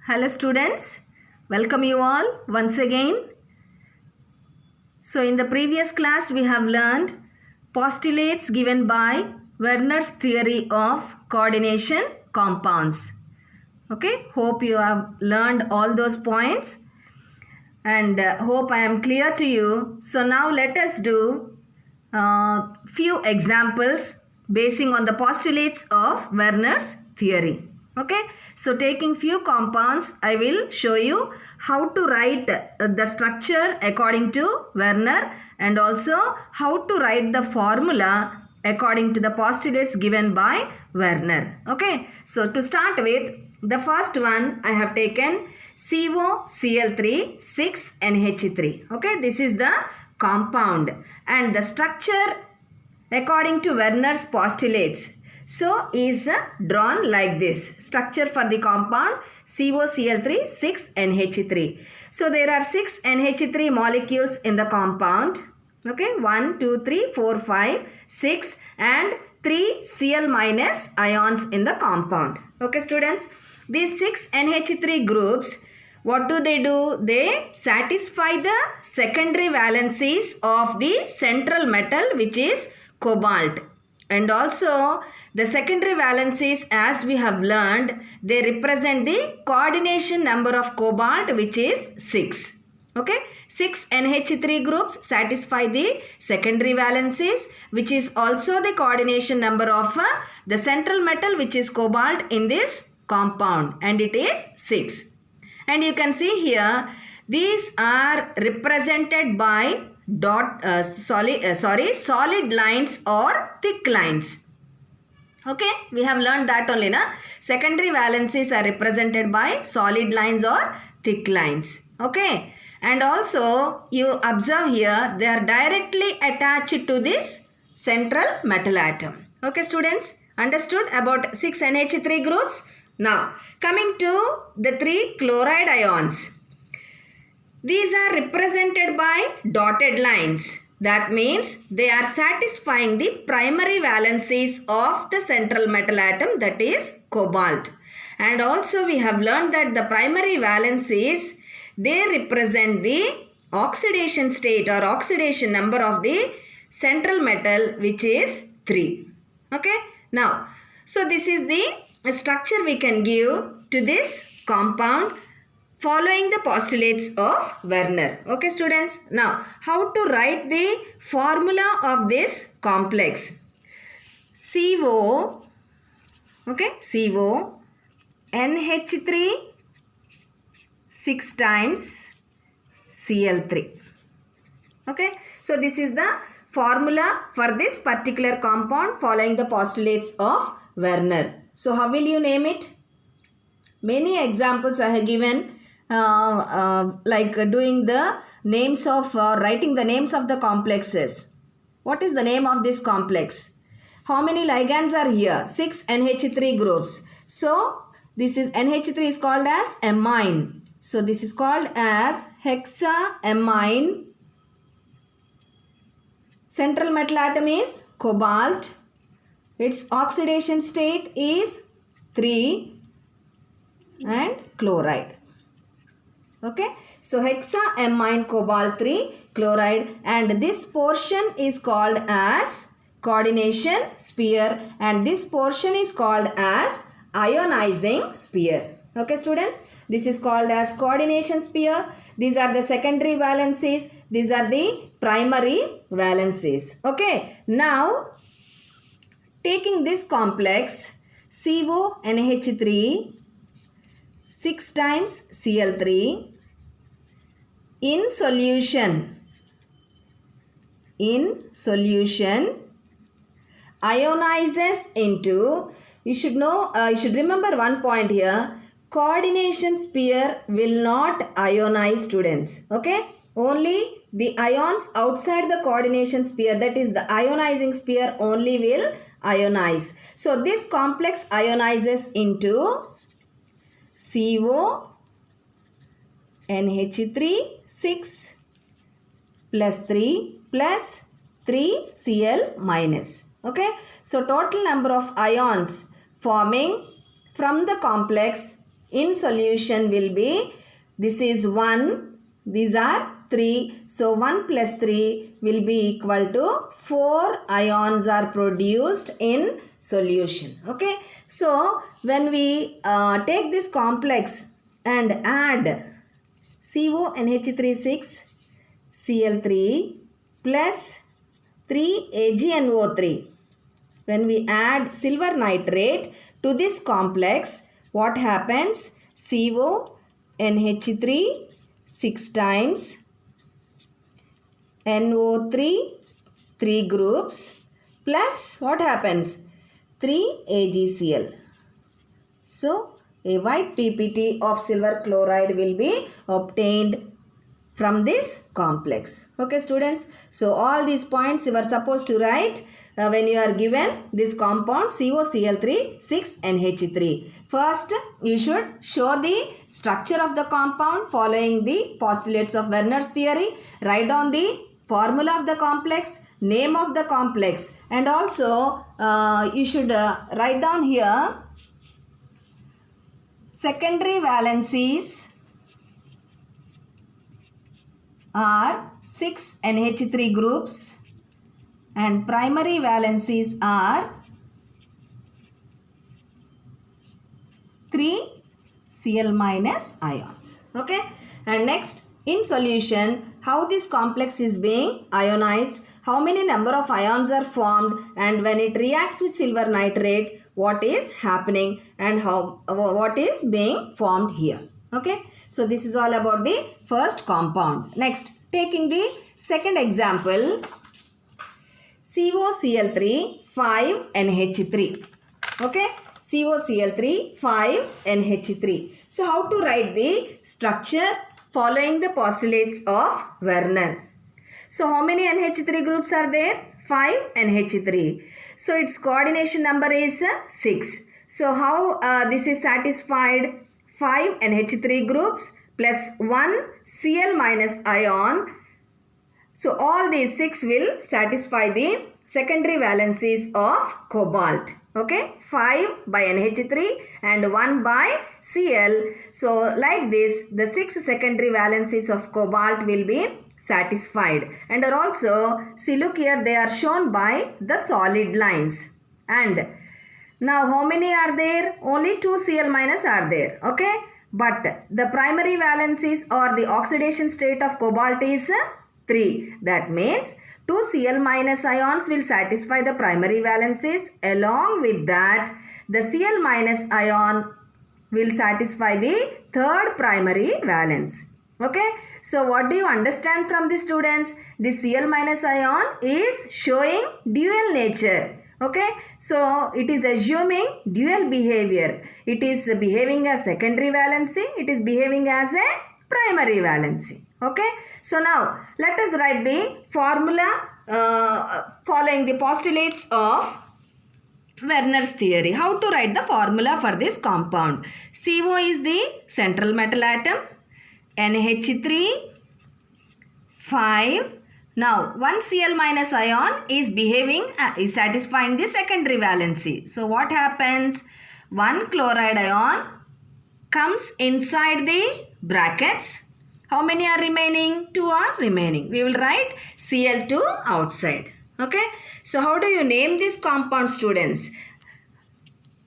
Hello students, welcome you all once again. So in the previous class we have learned postulates given by Werner's theory of coordination compounds. Okay, hope you have learned all those points and hope I am clear to you. So now let us do few examples basing on the postulates of Werner's theory. Okay, so taking few compounds, I will show you how to write the structure according to Werner and also how to write the formula according to the postulates given by Werner. Okay, so to start with, the first one I have taken COCl3 6NH3. Okay, this is the compound and the structure according to Werner's postulates. So is drawn like this. Structure for the compound COCl3 6NH3. So there are 6 NH3 molecules in the compound. Okay, 1, 2, 3, 4, 5, 6 and 3 Cl minus ions in the compound. Okay students, these 6 NH3 groups, what do? They satisfy the secondary valencies of the central metal which is cobalt. And also the secondary valencies, as we have learned, they represent the coordination number of cobalt which is 6. Okay, 6 NH3 groups satisfy the secondary valencies which is also the coordination number of the central metal which is cobalt in this compound, and it is 6. And you can see here these are represented by solid lines or thick lines. Okay, we have learned that only na. Secondary valencies are represented by solid lines or thick lines. Okay, and also you observe here they are directly attached to this central metal atom. Okay students, understood about 6 NH3 groups? Now coming to the 3 chloride ions. These are represented by dotted lines. That means they are satisfying the primary valencies of the central metal atom, that is cobalt. And also we have learned that the primary valencies, they represent the oxidation state or oxidation number of the central metal which is 3. Okay. Now, so this is the structure we can give to this compound following the postulates of Werner. Okay students, now how to write the formula of this complex? CO, okay, CO, NH3 6 times Cl3. Okay, so this is the formula for this particular compound following the postulates of Werner. So how will you name it? Many examples I have given. Like doing the names of writing the names of the complexes. What is the name of this complex? How many ligands are here? 6 NH3 groups. So this is NH3 is called as amine. So this is called as hexaamine. Central metal atom is cobalt. Its oxidation state is 3 and chloride. Okay, so hexaamine cobalt 3 chloride, and this portion is called as coordination sphere and this portion is called as ionizing sphere. Okay students, this is called as coordination sphere. These are the secondary valencies, these are the primary valencies. Okay, now taking this complex CONH3 6 times Cl3 in solution ionizes into, you should know, you should remember one point here, coordination sphere will not ionize students. Okay, only the ions outside the coordination sphere, that is the ionizing sphere, only will ionize. So this complex ionizes into CO NH3 6 plus 3 plus 3 Cl minus. Okay, so total number of ions forming from the complex in solution will be, this is 1, these are 3. So 1 plus 3 will be equal to 4 ions are produced in solution. Okay. So when we take this complex and add CONH3 6 Cl3 plus 3 AgNO3. When we add silver nitrate to this complex, what happens? CONH3 6 times, NO3 3 groups plus what happens? 3 AgCl. So a white PPT of silver chloride will be obtained from this complex. Okay students, so all these points you are supposed to write when you are given this compound COCl3 6NH3. First you should show the structure of the compound following the postulates of Werner's theory. Write down the formula of the complex, name of the complex, and also you should write down here secondary valencies are 6 NH3 groups and primary valencies are 3 Cl minus ions. Okay. And next, in solution, how this complex is being ionized, how many number of ions are formed, and when it reacts with silver nitrate, what is happening and what is being formed here. Okay. So this is all about the first compound. Next, taking the second example, COCl3 5NH3. Okay. COCl3 5NH3. So how to write the structure following the postulates of Werner? So how many NH3 groups are there? 5 NH3. So its coordination number is 6. So how this is satisfied? 5 NH3 groups plus 1 Cl minus ion. So all these 6 will satisfy the secondary valencies of cobalt. Okay, 5 by NH3 and 1 by Cl. So like this, the 6 secondary valencies of cobalt will be satisfied, and are also, see, look here, they are shown by the solid lines. And now how many are there? Only 2 Cl minus are there. Okay, but the primary valencies or the oxidation state of cobalt is 3. That means 2 Cl minus ions will satisfy the primary valencies. Along with that, the Cl minus ion will satisfy the third primary valence. Okay. So what do you understand from the students? The Cl minus ion is showing dual nature. Okay. So it is assuming dual behavior. It is behaving as secondary valency. It is behaving as a primary valency. Okay. So now let us write the formula following the postulates of Werner's theory. How to write the formula for this compound? CO is the central metal atom. NH3 5. Now 1 Cl minus ion is behaving, is satisfying the secondary valency. So what happens? 1 chloride ion comes inside the brackets. How many are remaining? 2 are remaining. We will write Cl2 outside. Okay. So how do you name this compound, students?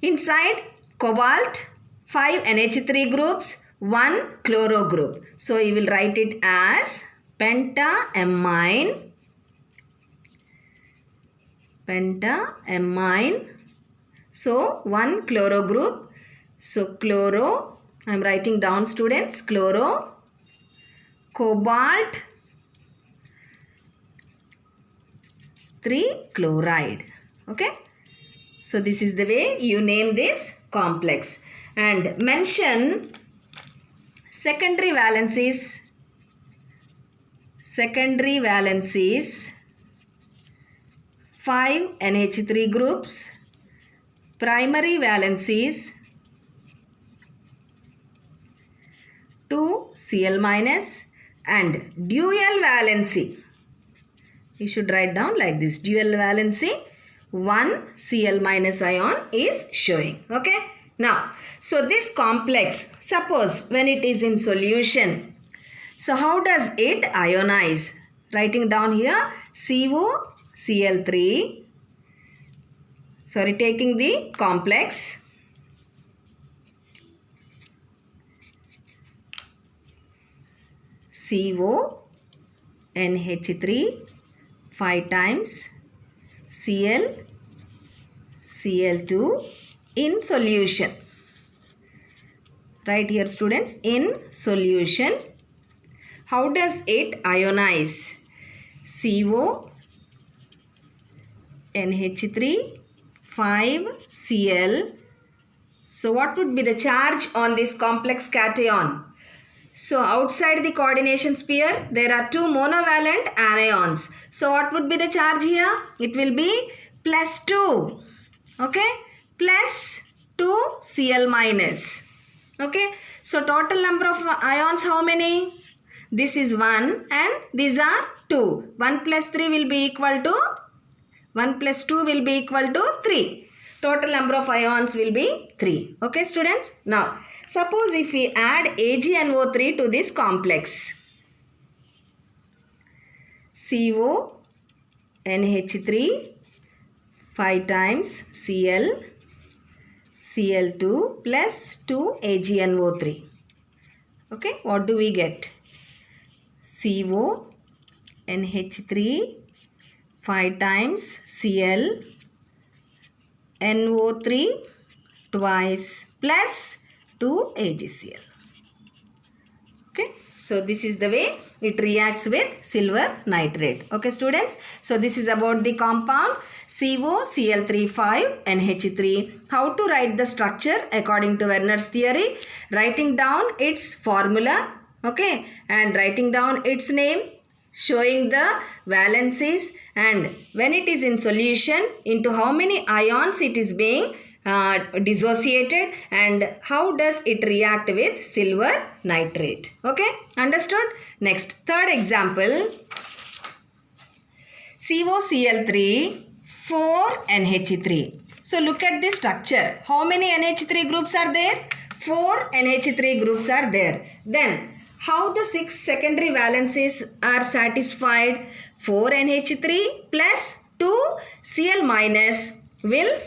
Inside cobalt, 5 NH3 groups, 1 chloro group. So you will write it as pentaamine. So 1 chloro group. So chloro, I am writing down, students, chloro, cobalt 3 chloride. Okay. So this is the way you name this complex, and mention secondary valencies. 5 NH3 groups, primary valencies 2 Cl minus, and dual valency. You should write down like this, dual valency 1 Cl minus ion is showing. Okay. Now, so this complex, suppose when it is in solution, so how does it ionize? Writing down here COCl3, sorry, taking the complex CONH3 5 times Cl2 in solution. Right here students, in solution. How does it ionize? CONH3 5Cl. So what would be the charge on this complex cation? So outside the coordination sphere, there are two monovalent anions. So what would be the charge here? It will be +2. Okay, +2 Cl minus. Okay, so total number of ions how many? This is 1 and these are 2. 1 plus 3 will be equal to 1 plus 2 will be equal to 3. Total number of ions will be 3. Okay students. Now suppose if we add AgNO3 to this complex, CONH3 5 times Cl2 plus 2 AgNO3. Okay, what do we get? CONH3 5 times ClNO3 twice plus 2 AgCl. Okay, so this is the way it reacts with silver nitrate. Okay students, so this is about the compound COCl3,5NH3. How to write the structure according to Werner's theory? Writing down its formula, okay, and writing down its name, showing the valencies, and when it is in solution, into how many ions it is being dissociated, and how does it react with silver nitrate. Okay, understood? Next, third example, COCl3 4NH3. So look at this structure. How many NH3 groups are there? 4 NH3 groups are there. Then how the 6 secondary valencies are satisfied? 4 NH3 plus 2 Cl minus will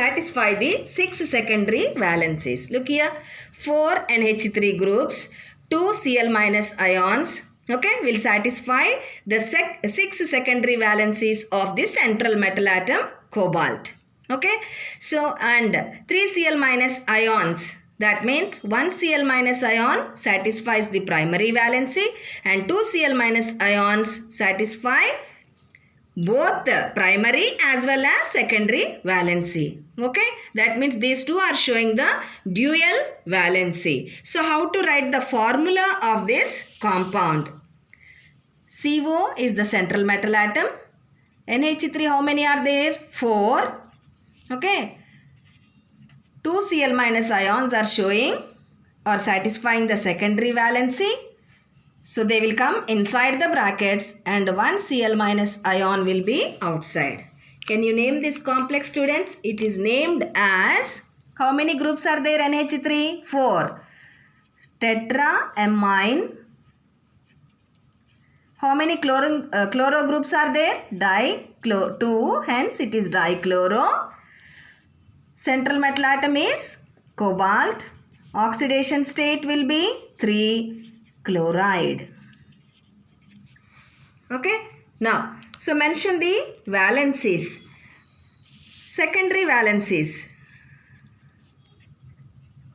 satisfy the 6 secondary valencies. Look here, 4 NH3 groups, 2 Cl minus ions, okay, will satisfy the 6 secondary valencies of this central metal atom cobalt. Okay, so and 3 Cl minus ions, that means 1 Cl minus ion satisfies the primary valency and 2 Cl minus ions satisfy both the primary as well as secondary valency. Okay, that means these two are showing the dual valency. So how to write the formula of this compound? CO is the central metal atom. NH3 how many are there? 4. Okay, 2 Cl minus ions are showing or satisfying the secondary valency. So they will come inside the brackets and 1 Cl minus ion will be outside. Can you name this complex students? It is named as, how many groups are there NH3? 4. Tetraamine. How many chloro groups are there? 2, hence it is dichloro. Central metal atom is cobalt. Oxidation state will be 3 chloride. Okay, now so mention the valencies, secondary valencies.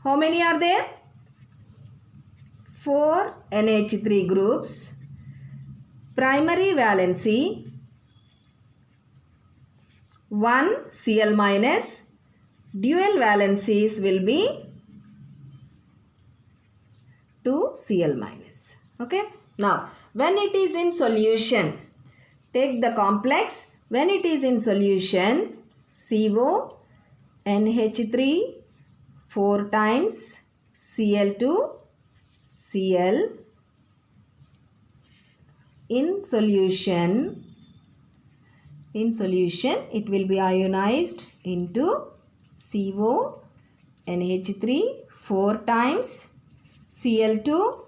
How many are there? 4 NH3 groups. Primary valency 1 Cl minus. Dual valencies will be 2 Cl minus. Okay, now when it is in solution, take the complex. When it is in solution, CONH3 4 times Cl2 Cl. In solution it will be ionized into CO NH3 4 times Cl2.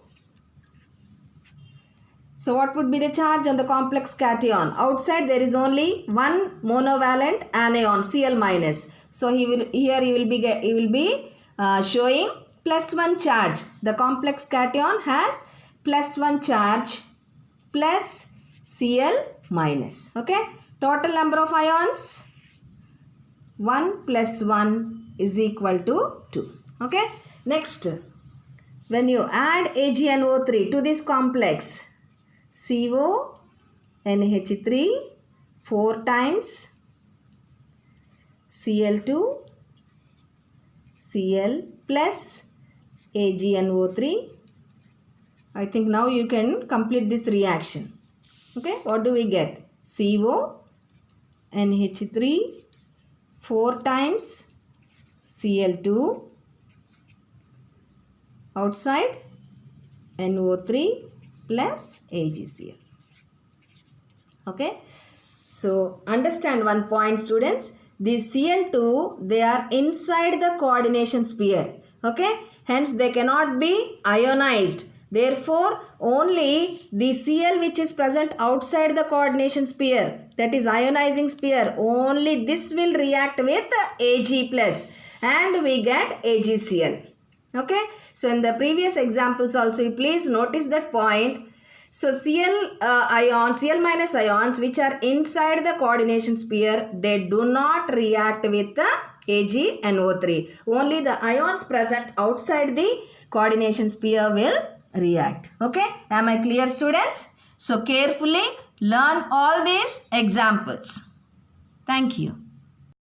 So what would be the charge on the complex cation? Outside there is only one monovalent anion Cl minus. So he will be showing +1 charge. The complex cation has +1 charge plus Cl minus. Okay. Total number of ions 1 plus 1 is equal to 2. Okay. Next, when you add AgNO3 to this complex, CO NH3 4 times Cl2 Cl plus AgNO3. I think now you can complete this reaction. Okay, what do we get? CO NH3 4 times Cl2, outside NO3 plus AgCl. Okay, so understand one point, students. These Cl2, they are inside the coordination sphere. Okay, hence they cannot be ionized. Therefore, only the Cl which is present outside the coordination sphere, that is ionizing sphere, only this will react with Ag plus and we get AgCl. Okay, so in the previous examples also, you please notice that point. So Cl minus ions which are inside the coordination sphere, they do not react with the AgNO3. Only the ions present outside the coordination sphere will react. Okay, am I clear, students? So carefully learn all these examples. Thank you.